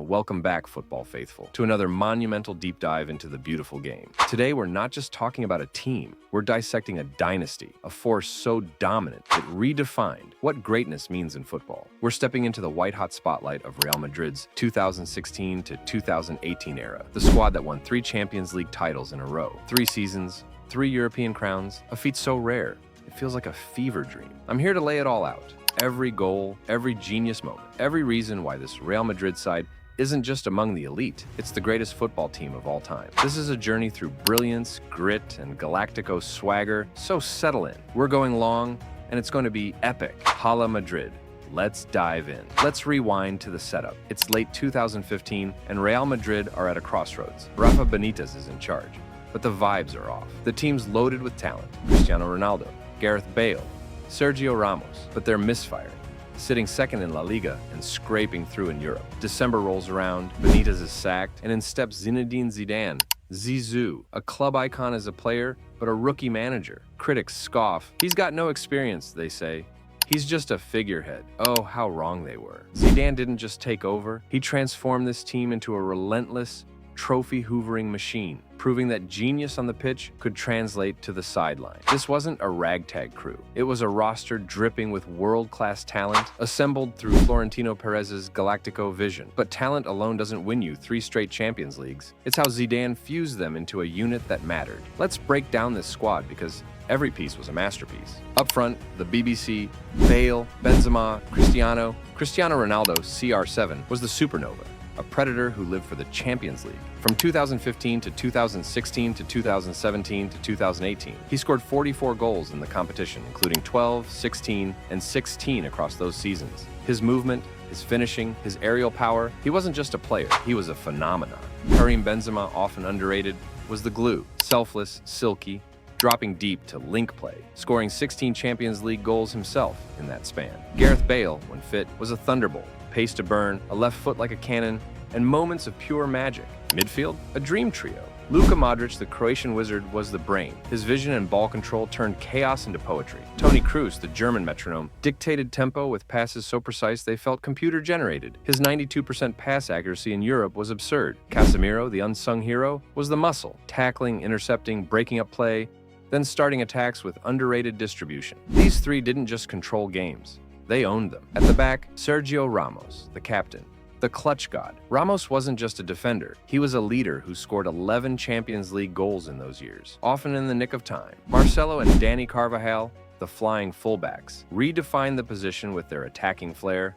Welcome back, football faithful, to another monumental deep dive into the beautiful game. Today, we're not just talking about a team, we're dissecting a dynasty, a force so dominant it redefined what greatness means in football. We're stepping into the white-hot spotlight of Real Madrid's 2016 to 2018 era, the squad that won 3 Champions League titles in a row, 3 seasons, 3 European crowns, a feat so rare, it feels like a fever dream. I'm here to lay it all out. Every goal, every genius moment, every reason why this Real Madrid side isn't just among the elite, it's the greatest football team of all time. This is a journey through brilliance, grit, and Galactico swagger, so settle in. We're going long, and it's going to be epic. Hala Madrid. Let's dive in. Let's rewind to the setup. It's late 2015, and Real Madrid are at a crossroads. Rafa Benitez is in charge, but the vibes are off. The team's loaded with talent. Cristiano Ronaldo, Gareth Bale, Sergio Ramos, but they're misfiring, sitting second in La Liga and scraping through in Europe. December rolls around, Benitez is sacked, and in steps Zinedine Zidane. Zizou, a club icon as a player, but a rookie manager. Critics scoff. He's got no experience, they say. He's just a figurehead. Oh, how wrong they were. Zidane didn't just take over, he transformed this team into a relentless, trophy-hoovering machine, proving that genius on the pitch could translate to the sideline. This wasn't a ragtag crew. It was a roster dripping with world-class talent, assembled through Florentino Perez's Galactico vision. But talent alone doesn't win you 3 straight Champions Leagues. It's how Zidane fused them into a unit that mattered. Let's break down this squad because every piece was a masterpiece. Up front, the BBC, Bale, Benzema, Cristiano Ronaldo, CR7, was the supernova, a predator who lived for the Champions League. From 2015 to 2016 to 2017 to 2018, he scored 44 goals in the competition, including 12, 16, and 16 across those seasons. His movement, his finishing, his aerial power, he wasn't just a player, he was a phenomenon. Karim Benzema, often underrated, was the glue. Selfless, silky, dropping deep to link play, scoring 16 Champions League goals himself in that span. Gareth Bale, when fit, was a thunderbolt. Pace to burn, a left foot like a cannon, and moments of pure magic. Midfield, a dream trio. Luka Modric, the Croatian wizard, was the brain. His vision and ball control turned chaos into poetry. Toni Kroos, the German metronome, dictated tempo with passes so precise they felt computer-generated. His 92% pass accuracy in Europe was absurd. Casemiro, the unsung hero, was the muscle, tackling, intercepting, breaking up play, then starting attacks with underrated distribution. These 3 didn't just control games. They owned them. At the back, Sergio Ramos, the captain, the clutch god. Ramos wasn't just a defender. He was a leader who scored 11 Champions League goals in those years, often in the nick of time. Marcelo and Dani Carvajal, the flying fullbacks, redefined the position with their attacking flair,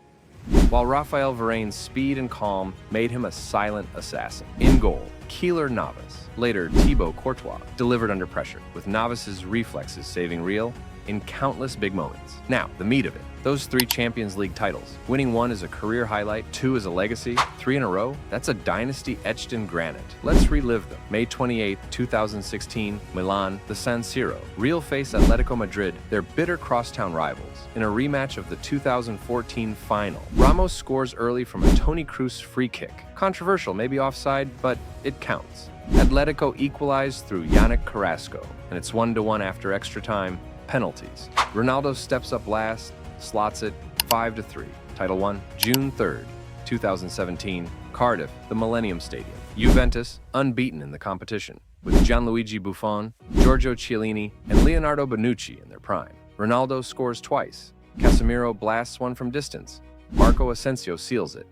while Rafael Varane's speed and calm made him a silent assassin. In goal, Keylor Navas, later Thibaut Courtois, delivered under pressure, with Navas's reflexes saving Real in countless big moments. Now, the meat of it. Those 3 Champions League titles. Winning 1 is a career highlight, 2 is a legacy, 3 in a row, that's a dynasty etched in granite. Let's relive them. May 28, 2016, Milan, the San Siro. Real face Atletico Madrid, their bitter crosstown rivals, in a rematch of the 2014 final. Ramos scores early from a Toni Kroos free kick. Controversial, maybe offside, but it counts. Atletico equalized through Yannick Carrasco, and it's 1-1 after extra time. Penalties. Ronaldo steps up last, slots it 5-3. Title won June 3rd, 2017, Cardiff, the Millennium Stadium. Juventus, unbeaten in the competition, with Gianluigi Buffon, Giorgio Chiellini, and Leonardo Bonucci in their prime. Ronaldo scores twice. Casemiro blasts one from distance. Marco Asensio seals it.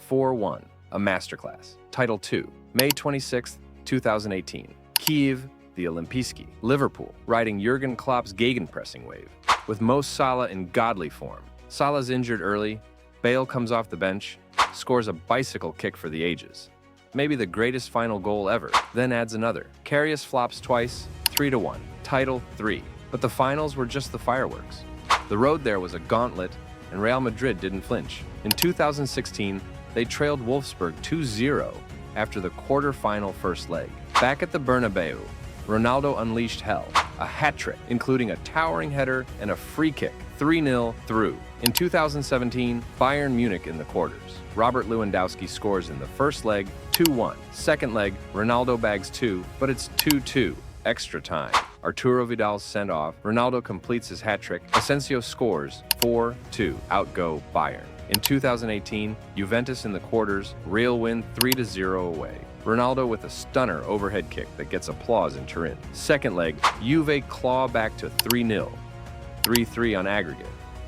4-1, a masterclass. Title 2, May 26th, 2018, Kiev, the Olimpijski. Liverpool, riding Jurgen Klopp's gegenpressing wave, with Mo Salah in godly form. Salah's injured early, Bale comes off the bench, scores a bicycle kick for the ages. Maybe the greatest final goal ever, then adds another. Karius flops twice, 3-1. Title 3. But the finals were just the fireworks. The road there was a gauntlet, and Real Madrid didn't flinch. In 2016, they trailed Wolfsburg 2-0 after the quarter-final first leg. Back at the Bernabeu, Ronaldo unleashed hell, a hat-trick, including a towering header and a free kick, 3-0 through. In 2017, Bayern Munich in the quarters. Robert Lewandowski scores in the first leg, 2-1. Second leg, Ronaldo bags 2, but it's 2-2. Extra time. Arturo Vidal's send-off. Ronaldo completes his hat-trick. Asensio scores, 4-2. Outgo Bayern. In 2018, Juventus in the quarters, Real win 3-0 away. Ronaldo with a stunner overhead kick that gets applause in Turin. Second leg, Juve claw back to 3-0, 3-3 on aggregate,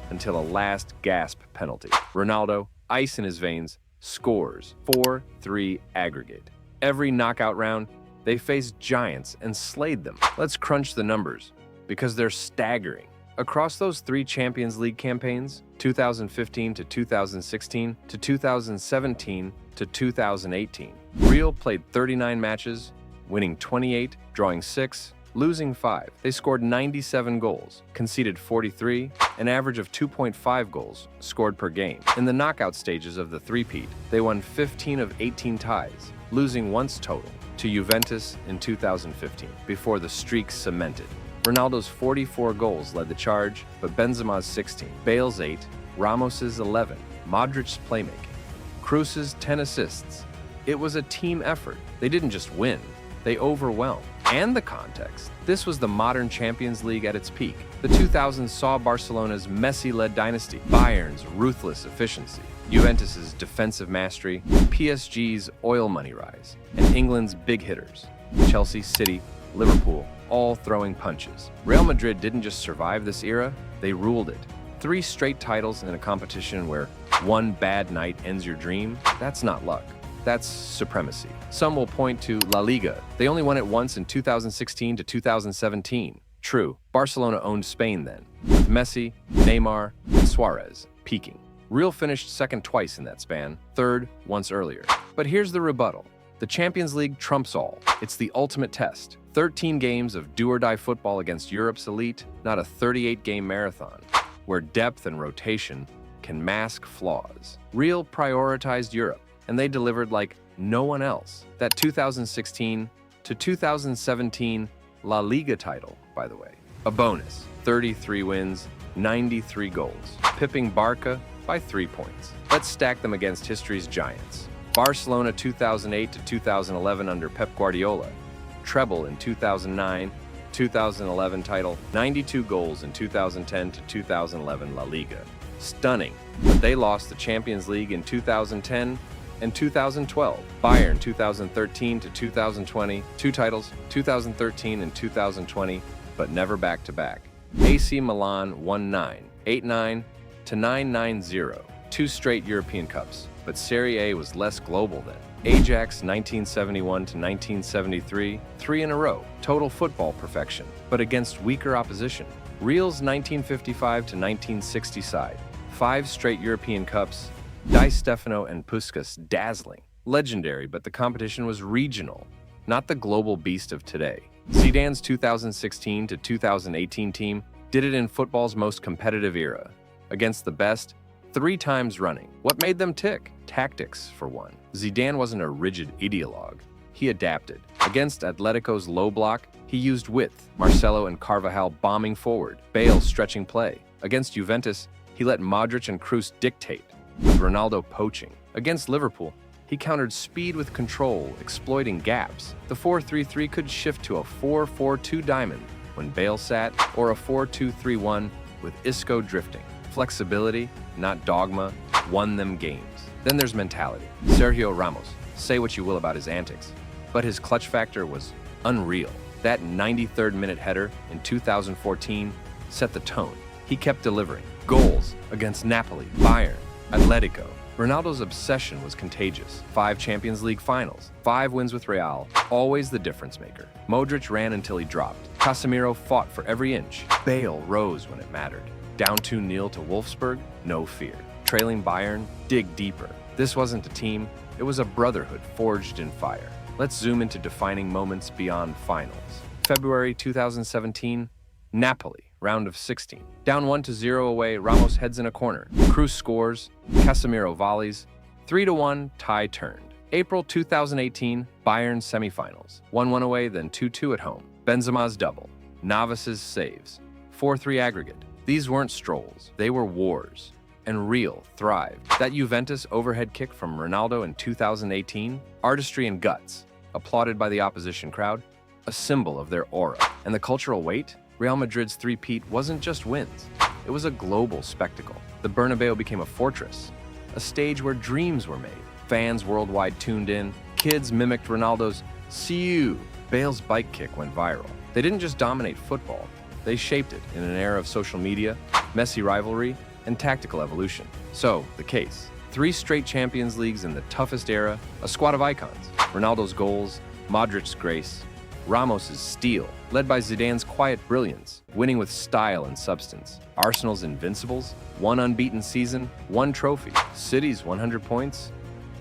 until a last gasp penalty. Ronaldo, ice in his veins, scores 4-3 aggregate. Every knockout round, they faced giants and slayed them. Let's crunch the numbers, because they're staggering. Across those 3 Champions League campaigns, 2015 to 2016 to 2017 to 2018, Real played 39 matches, winning 28, drawing 6, losing 5. They scored 97 goals, conceded 43, an average of 2.5 goals scored per game. In the knockout stages of the three-peat, they won 15 of 18 ties, losing once total to Juventus in 2015, before the streak cemented. Ronaldo's 44 goals led the charge, but Benzema's 16, Bale's 8, Ramos's 11, Modric's playmaking, Kroos's 10 assists. It was a team effort. They didn't just win, they overwhelmed. And the context. This was the modern Champions League at its peak. The 2000s saw Barcelona's Messi-led dynasty, Bayern's ruthless efficiency, Juventus's defensive mastery, PSG's oil money rise, and England's big hitters, Chelsea, City, Liverpool, all throwing punches. Real Madrid didn't just survive this era, they ruled it. 3 straight titles in a competition where one bad night ends your dream, that's not luck. That's supremacy. Some will point to La Liga. They only won it once in 2016 to 2017. True, Barcelona owned Spain then, with Messi, Neymar, and Suarez peaking. Real finished second twice in that span, third once earlier. But here's the rebuttal. The Champions League trumps all. It's the ultimate test. 13 games of do-or-die football against Europe's elite, not a 38-game marathon, where depth and rotation can mask flaws. Real prioritized Europe, and they delivered like no one else. That 2016 to 2017 La Liga title, by the way. A bonus, 33 wins, 93 goals, pipping Barca by 3 points. Let's stack them against history's giants. Barcelona 2008 to 2011 under Pep Guardiola, treble in 2009, 2011 title, 92 goals in 2010 to 2011 La Liga. Stunning, but they lost the Champions League in 2010 and 2012. Bayern 2013 to 2020, 2 titles, 2013 and 2020, but never back-to-back. AC Milan 1-9, 8-9 to 9-9-0, 2 straight European Cups, but Serie A was less global then. Ajax 1971 to 1973, 3 in a row, total football perfection, but against weaker opposition. Real's 1955 to 1960 side, 5 straight European Cups, Di Stefano and Puskas dazzling. Legendary, but the competition was regional, not the global beast of today. Zidane's 2016 to 2018 team did it in football's most competitive era, against the best, 3 times running. What made them tick? Tactics, for one. Zidane wasn't a rigid ideologue. He adapted. Against Atletico's low block, he used width, Marcelo and Carvajal bombing forward, Bale stretching play. Against Juventus, he let Modric and Kroos dictate, with Ronaldo poaching. Against Liverpool, he countered speed with control, exploiting gaps. The 4-3-3 could shift to a 4-4-2 diamond when Bale sat, or a 4-2-3-1 with Isco drifting. Flexibility, not dogma, won them games. Then there's mentality. Sergio Ramos, say what you will about his antics, but his clutch factor was unreal. That 93rd minute header in 2014 set the tone. He kept delivering. Goals against Napoli, Bayern, Atletico. Ronaldo's obsession was contagious. 5 Champions League finals, 5 wins with Real, always the difference maker. Modric ran until he dropped. Casemiro fought for every inch. Bale rose when it mattered. Down 2-0 to Wolfsburg, no fear. Trailing Bayern, dig deeper. This wasn't a team, it was a brotherhood forged in fire. Let's zoom into defining moments beyond finals. February 2017, Napoli, round of 16. Down 1-0 away, Ramos heads in a corner. Kroos scores, Casemiro volleys, 3-1, tie turned. April 2018, Bayern semifinals. 1-1 away, then 2-2 at home. Benzema's double, Navas's saves, 4-3 aggregate. These weren't strolls, they were wars. And Real thrived. That Juventus overhead kick from Ronaldo in 2018, artistry and guts, applauded by the opposition crowd, a symbol of their aura. And the cultural weight? Real Madrid's three-peat wasn't just wins, it was a global spectacle. The Bernabeu became a fortress, a stage where dreams were made. Fans worldwide tuned in, kids mimicked Ronaldo's "see you." Bale's bike kick went viral. They didn't just dominate football, they shaped it in an era of social media, messy rivalry, and tactical evolution. So, the case. 3 straight Champions Leagues in the toughest era, a squad of icons. Ronaldo's goals, Modric's grace, Ramos's steel, led by Zidane's quiet brilliance, winning with style and substance. Arsenal's invincibles, 1 unbeaten season, 1 trophy. City's 100 points,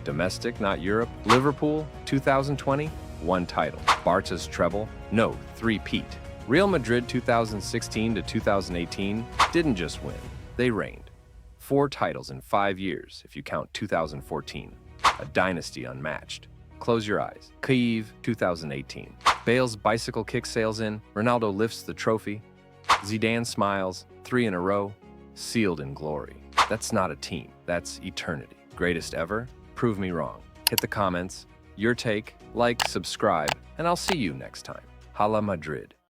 domestic, not Europe. Liverpool, 2020, 1 title. Barca's treble, no, 3-peat. Real Madrid 2016 to 2018 didn't just win, they reigned. 4 titles in 5 years, if you count 2014. A dynasty unmatched. Close your eyes. Kyiv 2018. Bale's bicycle kick sails in, Ronaldo lifts the trophy. Zidane smiles, 3 in a row, sealed in glory. That's not a team, that's eternity. Greatest ever? Prove me wrong. Hit the comments, your take, like, subscribe, and I'll see you next time. Hala Madrid.